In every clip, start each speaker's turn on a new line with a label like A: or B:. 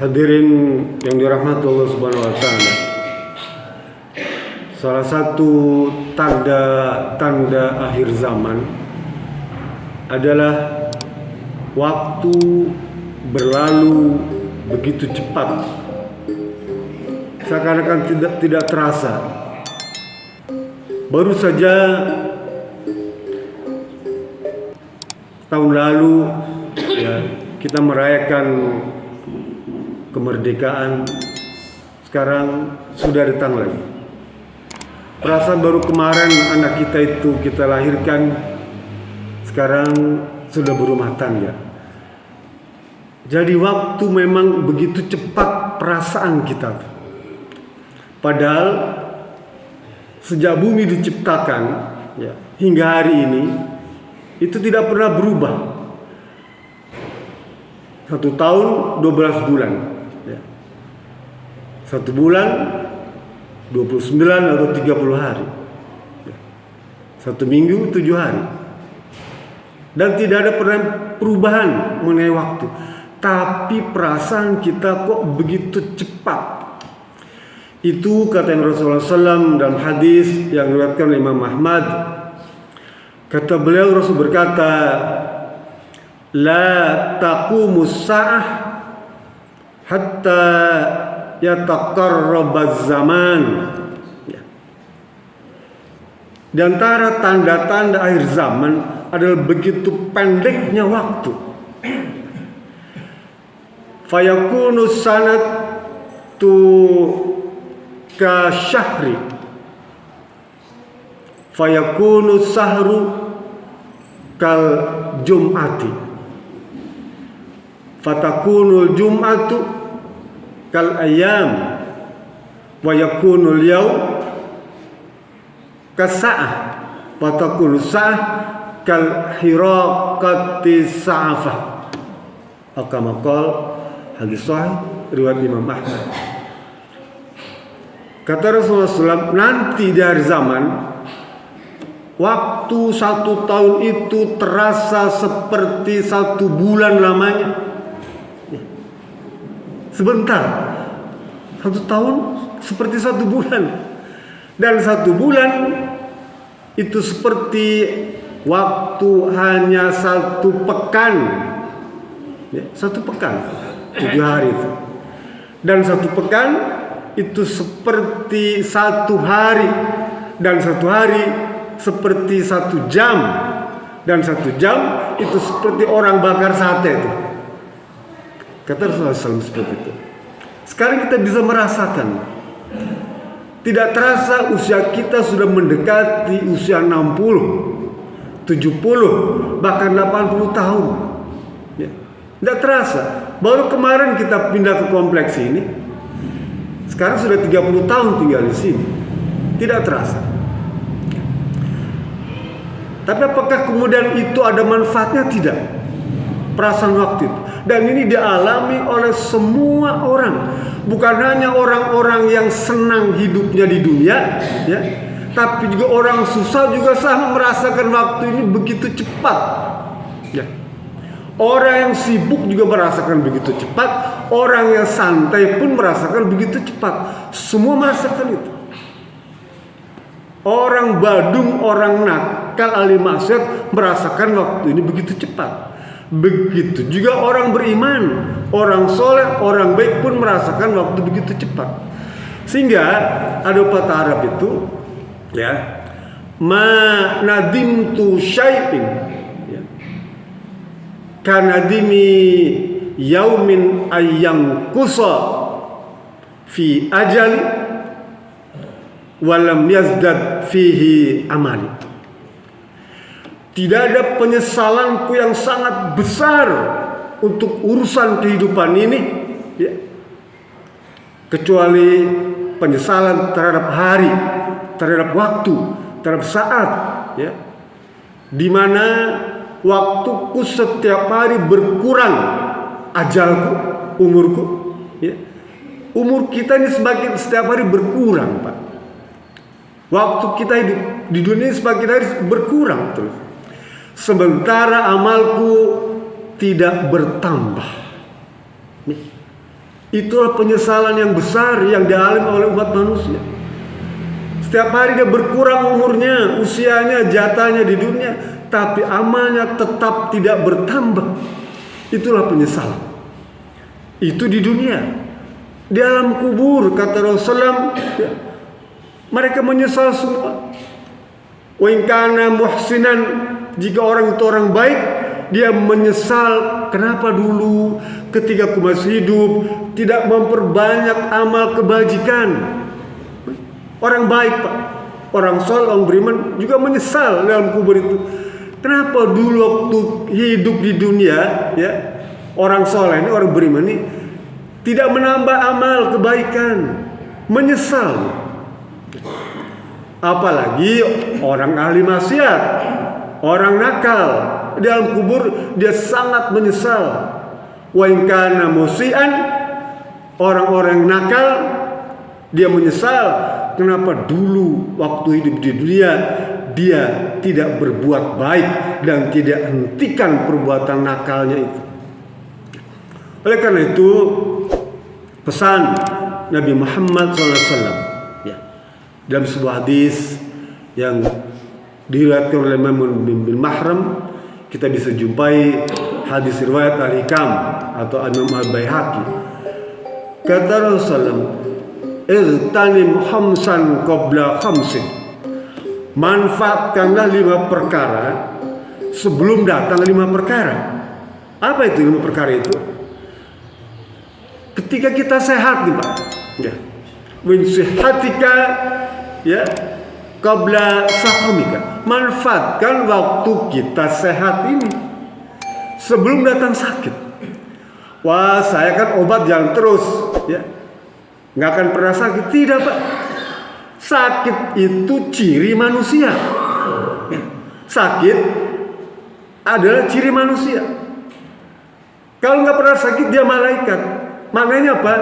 A: Hadirin yang dirahmati Allah Subhanahu wa taala. Salah satu tanda akhir zaman adalah waktu berlalu begitu cepat. Seakan-akan tidak terasa. Baru saja tahun lalu kita merayakan kemerdekaan, sekarang sudah datang lagi. Perasaan baru kemarin anak kita itu kita lahirkan, sekarang sudah berumah tangga. Jadi waktu memang begitu cepat perasaan kita. Padahal sejak bumi diciptakan hingga hari ini itu tidak pernah berubah. 1 tahun 12 bulan. 1 bulan 29 atau 30 hari. 1 minggu 7 hari. Dan tidak ada perubahan mengenai waktu. Tapi perasaan kita kok begitu cepat. Itu kata Rasulullah SAW dalam hadis yang diriwayatkan oleh Imam Ahmad. Kata beliau, Rasul berkata, la taqumus sa'ah hatta yataqarrabaz zaman. Di antara tanda-tanda akhir zaman adalah begitu pendeknya waktu. Fayakunu sanatu ka syahri, fayakunu sahru kal jum'ati, fatakunul jum'atu kal ayam, wa yakunul yawm kasa'ah, fatakunul sa'ah kal hiraqati sa'afah. Akamakal hadis sahih riwayat Imam Ahmad. Kata Rasulullah SAW, nanti dari zaman waktu 1 tahun itu terasa seperti 1 bulan lamanya. Sebentar, 1 tahun seperti 1 bulan. Dan 1 bulan itu seperti waktu hanya 1 pekan. 1 pekan, 7 hari itu. Dan 1 pekan itu seperti 1 hari. Dan 1 hari seperti 1 jam. Dan 1 jam itu seperti orang bakar sate itu. Kata Rasulullah SAW seperti itu. Sekarang kita bisa merasakan. Tidak terasa usia kita sudah mendekati usia 60, 70, bahkan 80 tahun. Tidak terasa. Baru kemarin kita pindah ke kompleks ini. Sekarang sudah 30 tahun tinggal di sini. Tidak terasa. Tapi apakah kemudian itu ada manfaatnya? Tidak. Perasaan waktu itu. Dan ini dialami oleh semua orang. Bukan hanya orang-orang yang senang hidupnya di dunia, tapi juga orang susah juga sama merasakan waktu ini begitu cepat. Orang yang sibuk juga merasakan begitu cepat. Orang yang santai pun merasakan begitu cepat. Semua merasakan itu. Orang badung, orang nakal, ahli maksiat merasakan waktu ini begitu cepat. Begitu juga orang beriman, orang soleh, orang baik pun merasakan waktu begitu cepat. Sehingga ada pepatah Arab itu, ma nadimtu syai'in kanadimi yaumin ayyam kusa fi ajali walam yazdad fihi amali. Tidak ada penyesalanku yang sangat besar untuk urusan kehidupan ini kecuali penyesalan terhadap hari, terhadap waktu, terhadap saat, di mana waktuku setiap hari berkurang, ajalku, umurku, umur kita ini semakin setiap hari berkurang, Pak. Waktu kita hidup di dunia semakin hari berkurang terus. Sementara amalku tidak bertambah. Itulah penyesalan yang besar yang dialami oleh umat manusia. Setiap hari dia berkurang umurnya, usianya, jatahnya di dunia, tapi amalnya tetap tidak bertambah. Itulah penyesalan. Itu di dunia. Di alam kubur, kata Rasulullah, mereka menyesal semua. Wa in kana muhsinan, jika orang itu orang baik, dia menyesal, kenapa dulu ketika aku masih hidup tidak memperbanyak amal kebajikan. Orang baik, Pak, orang soleh, orang beriman juga menyesal dalam kubur itu. Kenapa dulu waktu hidup di dunia, ya, orang soleh ini, orang beriman ini tidak menambah amal kebaikan, menyesal. Apalagi orang ahli maksiat, orang nakal, di dalam kubur dia sangat menyesal. Wa in kana musian, orang-orang nakal dia menyesal, kenapa dulu waktu hidup di dunia dia tidak berbuat baik dan tidak hentikan perbuatan nakalnya itu. Oleh karena itu pesan Nabi Muhammad SAW, ya, dalam sebuah hadis yang diriwayatkan oleh Imam bin Mahram, kita bisa jumpai hadis riwayat Al-Hikam atau Imam Al-Baihaqi. Kata Rasulullah, "Irtanim khamsan qabla khamsin." Manfaatkanlah 5 perkara sebelum datang 5 perkara. Apa itu 5 perkara itu? Ketika kita sehat nih, Pak, ya, min sihatika, ya, qabla saqamika. Manfaatkan waktu kita sehat ini sebelum datang sakit. Wah, saya kan obat jalan terus, ya, nggak akan pernah sakit. Tidak, Pak. Sakit itu ciri manusia. Sakit adalah ciri manusia. Kalau nggak pernah sakit, dia malaikat. Maknanya apa?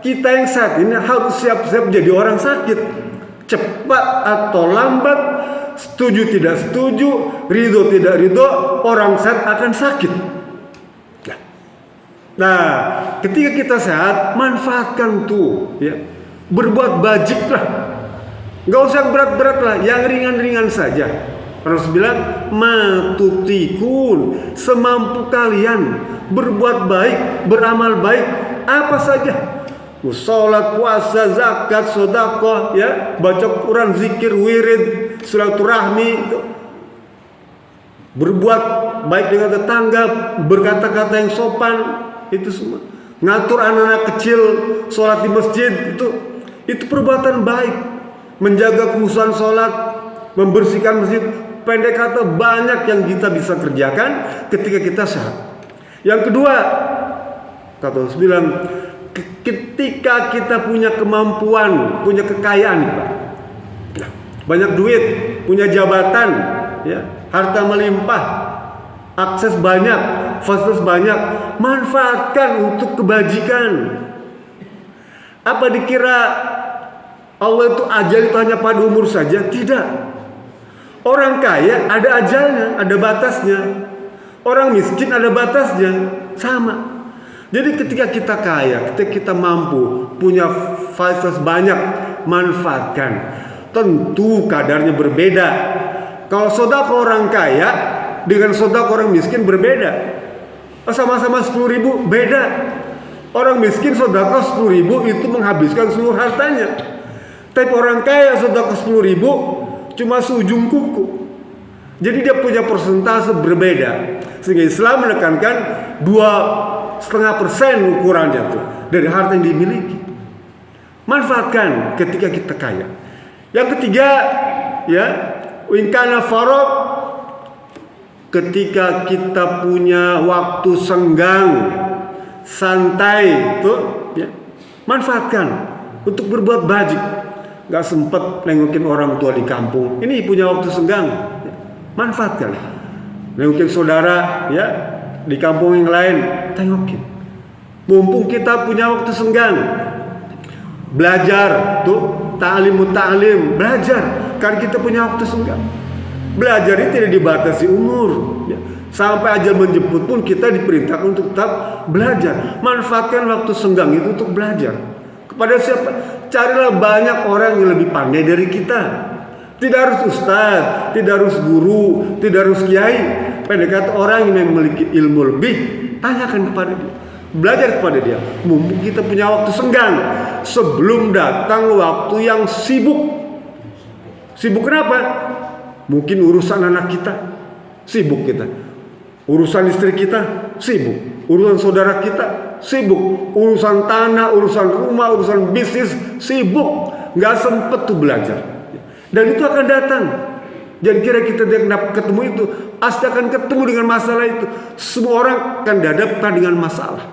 A: Kita yang saat ini harus siap-siap jadi orang sakit. Cepat atau lambat, setuju tidak setuju, ridho tidak ridho, orang sehat akan sakit. Nah, ketika kita sehat, manfaatkan tuh, ya, berbuat bajiklah, nggak usah berat-berat lah, yang ringan-ringan saja. Rasul bilang, matutikun, semampu kalian berbuat baik, beramal baik, apa saja. Sholat, puasa, zakat, sedekah, ya, baca Quran, zikir, wirid, silaturahmi, itu. Berbuat baik dengan tetangga, berkata-kata yang sopan, itu semua. Ngatur anak-anak kecil sholat di masjid, itu perbuatan baik. Menjaga kekhususan sholat, membersihkan masjid, pendek kata banyak yang kita bisa kerjakan ketika kita sehat. Yang kedua, kata Rasul bilang, ketika kita punya kemampuan, punya kekayaan, Pak, banyak duit, punya jabatan, ya, harta melimpah, akses banyak, fasilitas banyak, manfaatkan untuk kebajikan. Apa dikira Allah itu ajal itu hanya pada umur saja? Tidak. Orang kaya ada ajalnya, ada batasnya. Orang miskin ada batasnya, sama. Jadi ketika kita kaya, ketika kita mampu, punya fasilitas banyak, manfaatkan. Tentu kadarnya berbeda. Kalau sedekah orang kaya dengan sedekah orang miskin berbeda. Sama-sama 10.000 beda. Orang miskin sedekah 10.000 itu menghabiskan seluruh hartanya. Tapi orang kaya sedekah 10.000 cuma seujung kuku. Jadi dia punya persentase berbeda. Sehingga Islam menekankan 2,5% ukurannya tuh dari harta yang dimiliki. Manfaatkan ketika kita kaya. Yang ketiga, ya, winkana farok, ketika kita punya waktu senggang, santai, tuh, ya, manfaatkan untuk berbuat bajik. Gak sempet nengokin orang tua di kampung, ini punya waktu senggang, ya, manfaatkan. Nengokin saudara, ya, di kampung yang lain, tengokin. Mumpung kita punya waktu senggang, belajar, tuh, ta'lim, belajar, kan kita punya waktu senggang. Belajar itu tidak dibatasi umur, ya. Sampai ajal menjemput pun kita diperintahkan untuk tetap belajar. Manfaatkan waktu senggang itu untuk belajar. Kepada siapa? Carilah banyak orang yang lebih pandai dari kita. Tidak harus ustaz, tidak harus guru, tidak harus kiai. Pendekat orang yang memiliki ilmu lebih, tanyakan kepada dia. Belajar kepada dia. Mumpung kita punya waktu senggang sebelum datang waktu yang sibuk. Sibuk kenapa? Mungkin urusan anak kita, sibuk kita. Urusan istri kita, sibuk. Urusan saudara kita, sibuk. Urusan tanah, urusan rumah, urusan bisnis, sibuk. Gak sempet tuh belajar. Dan itu akan datang. Jangan kira kita tidak ketemu itu, pasti akan ketemu dengan masalah itu. Semua orang akan dihadapkan dengan masalah.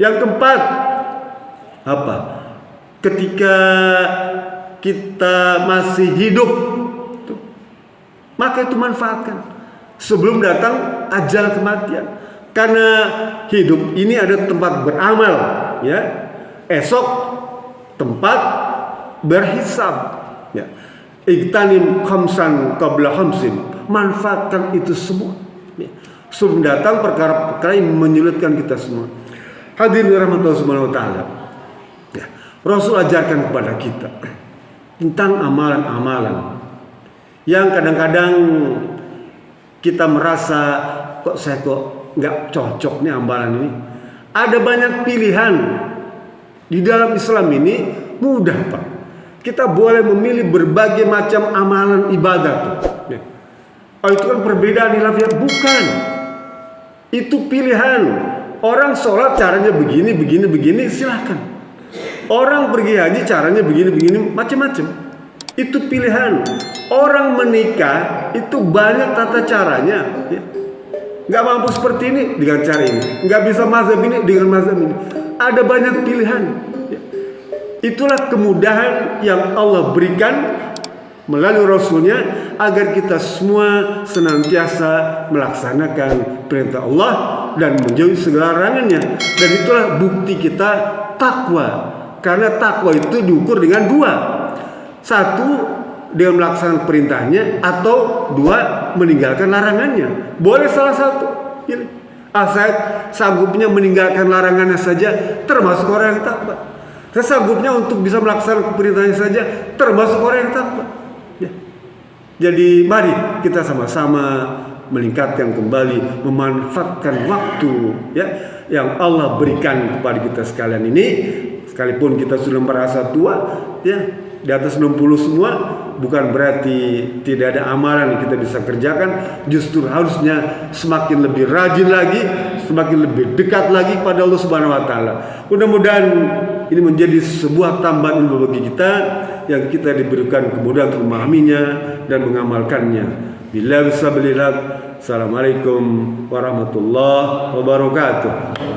A: Yang keempat, apa? Ketika kita masih hidup, maka itu manfaatkan sebelum datang ajal kematian. Karena hidup ini ada tempat beramal, ya. Esok tempat berhisab, ya. Iktanim khamsan qabla khamsin. Manfaatkan itu semua, ya. Sebelum datang perkara-perkara yang menyulitkan kita semua. Hadirin rahmatullah subhanahu wa ta'ala, ya. Rasul ajarkan kepada kita tentang amalan-amalan yang kadang-kadang kita merasa kok nggak cocok nih amalan ini. Ada banyak pilihan di dalam Islam ini, mudah Pak. Kita boleh memilih berbagai macam amalan ibadah tuh. Ya. Oh, itu kan perbedaan hilafiyah? Bukan. Itu pilihan. Orang sholat caranya begini, silahkan. Orang pergi haji caranya begini, macam-macam. Itu pilihan. Orang menikah itu banyak tata caranya, ya. Gak mampu seperti ini dengan cara ini, gak bisa mazhab ini dengan mazhab ini. Ada banyak pilihan, ya. Itulah kemudahan yang Allah berikan melalui Rasulnya agar kita semua senantiasa melaksanakan perintah Allah dan menjauhi segala larangannya. Dan itulah bukti kita takwa. Karena takwa itu diukur dengan dua. Satu, dengan melaksanakan perintahnya, atau dua, meninggalkan larangannya. Boleh salah satu. Saya sanggupnya meninggalkan larangannya saja, termasuk orang yang takwa. Saya sanggupnya untuk bisa melaksanakan perintahnya saja, termasuk orang yang takwa. Ya. Jadi mari kita sama-sama meningkatkan kembali, memanfaatkan waktu, ya, yang Allah berikan kepada kita sekalian ini. Sekalipun kita sudah merasa tua, ya, di atas 60 semua, bukan berarti tidak ada amalan yang kita bisa kerjakan. Justru harusnya semakin lebih rajin lagi, semakin lebih dekat lagi pada Allah Subhanahu wa taala. Mudah-mudahan ini menjadi sebuah tambahan ilmu bagi kita, yang kita diberikan kemudahan untuk memahaminya dan mengamalkannya. Billahi sabillillah. Assalamualaikum warahmatullahi wabarakatuh.